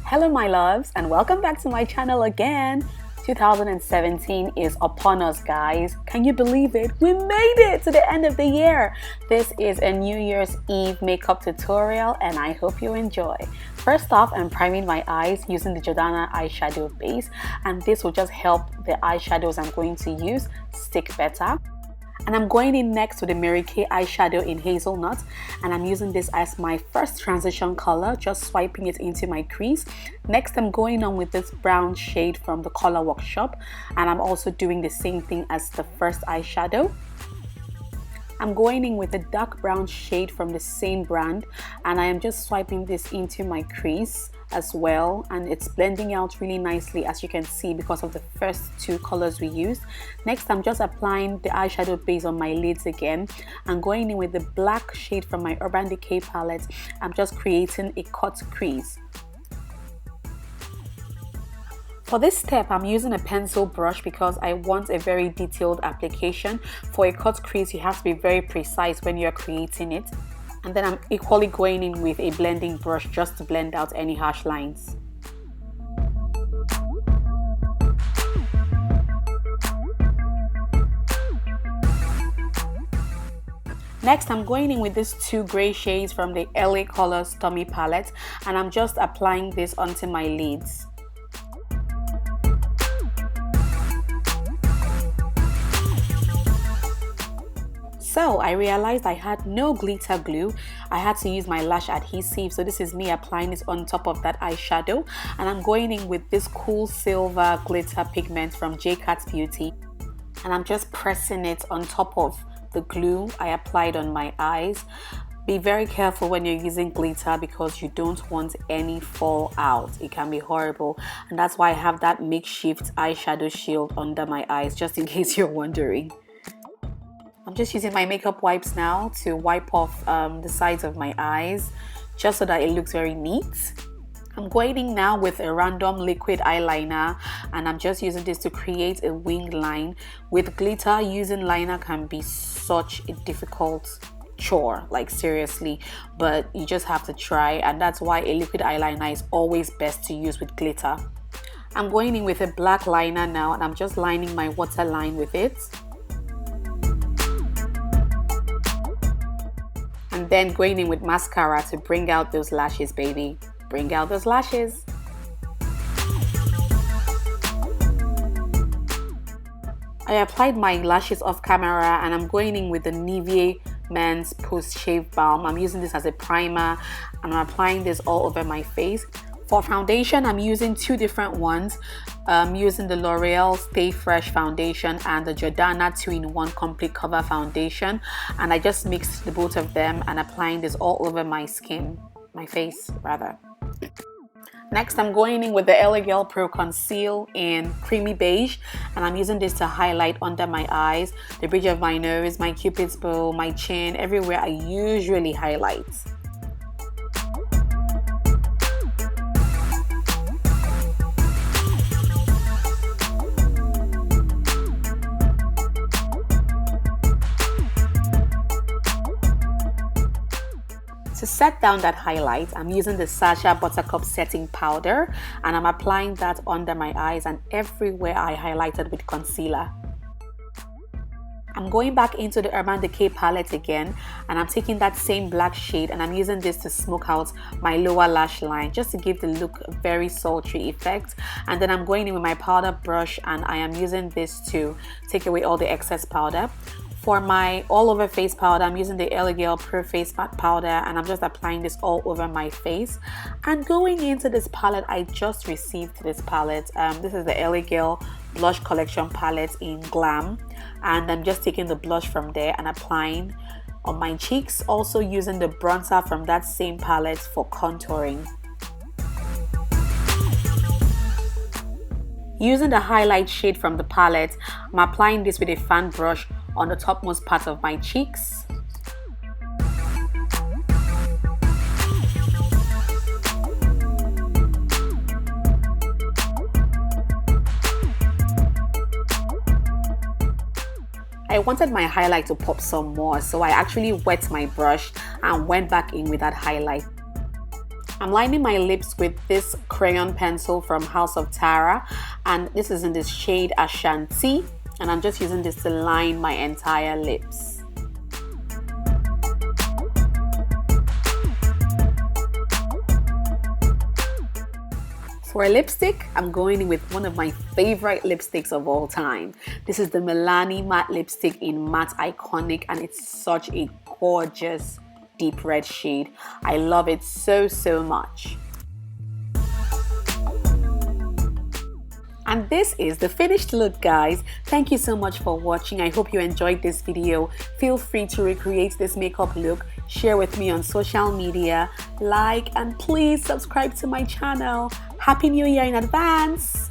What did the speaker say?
Hello my loves, and welcome back to my channel again. 2017 is upon us, guys. Can you believe it? We made it to the end of the year. This is a New Year's Eve makeup tutorial and I hope you enjoy. First off, I'm priming my eyes using the Jordana eyeshadow base, and this will just help the eyeshadows I'm going to use stick better. And I'm going in next with the Mary Kay eyeshadow in Hazelnut, and I'm using this as my first transition color, just swiping it into my crease. Next, I'm going on with this brown shade from the Color Workshop, and I'm also doing the same thing as the first eyeshadow. I'm going in with a dark brown shade from the same brand, and I am just swiping this into my crease as well, and it's blending out really nicely, as you can see, because of the first two colors we used. Next, I'm just applying the eyeshadow base on my lids again. I'm going in with the black shade from my Urban Decay palette. I'm just creating a cut crease. For this step, I'm using a pencil brush because I want a very detailed application. For a cut crease, you have to be very precise when you're creating it. And then I'm equally going in with a blending brush just to blend out any harsh lines. Next, I'm going in with these two gray shades from the LA Colors Tommy palette, and I'm just applying this onto my lids. So I realized I had no glitter glue. I had to use my lash adhesive. So this is me applying this on top of that eyeshadow. And I'm going in with this cool silver glitter pigment from J.Cat Beauty. And I'm just pressing it on top of the glue I applied on my eyes. Be very careful when you're using glitter because you don't want any fallout. It can be horrible. And that's why I have that makeshift eyeshadow shield under my eyes, just in case you're wondering. I'm just using my makeup wipes now to wipe off the sides of my eyes, just so that it looks very neat. I'm going in now with a random liquid eyeliner, and I'm just using this to create a wing line. With glitter, using liner can be such a difficult chore, like seriously, but you just have to try, and that's why a liquid eyeliner is always best to use with glitter. I'm going in with a black liner now, and I'm just lining my waterline with it. And then going in with mascara to bring out those lashes, baby. Bring out those lashes. I applied my lashes off camera, and I'm going in with the Nivea Men's Post Shave Balm. I'm using this as a primer, and I'm applying this all over my face. For foundation, I'm using two different ones. I'm using the L'Oreal Stay Fresh foundation and the Jordana 2-in-1 Complete Cover foundation, and I just mixed the both of them and applying this all over my skin, my face rather. Next, I'm going in with the LA Girl Pro Conceal in Creamy Beige, and I'm using this to highlight under my eyes, the bridge of my nose, my cupid's bow, my chin, everywhere I usually highlight. To set down that highlight, I'm using the Sacha Buttercup setting powder, and I'm applying that under my eyes and everywhere I highlighted with concealer. I'm going back into the Urban Decay palette again, and I'm taking that same black shade and I'm using this to smoke out my lower lash line, just to give the look a very sultry effect. And then I'm going in with my powder brush, and I am using this to take away all the excess powder. For my all over face powder, I'm using the LA Girl Pro Face Matte powder, and I'm just applying this all over my face. And going into this palette, I just received this palette. This is the LA Girl Blush Collection palette in GLAM, and I'm just taking the blush from there and applying on my cheeks, also using the bronzer from that same palette for contouring. Using the highlight shade from the palette, I'm applying this with a fan brush on the topmost part of my cheeks. I wanted my highlight to pop some more, so I actually wet my brush and went back in with that highlight. I'm lining my lips with this crayon pencil from House of Tara, and this is in this shade Ashanti, and I'm just using this to line my entire lips. For a lipstick, I'm going in with one of my favorite lipsticks of all time. This is the Milani matte lipstick in Matte Iconic, and it's such a gorgeous deep red shade. I love it so much. And this is the finished look, guys. Thank you so much for watching. I hope you enjoyed this video. Feel free to recreate this makeup look, share with me on social media, like, and please subscribe to my channel. Happy New Year in advance!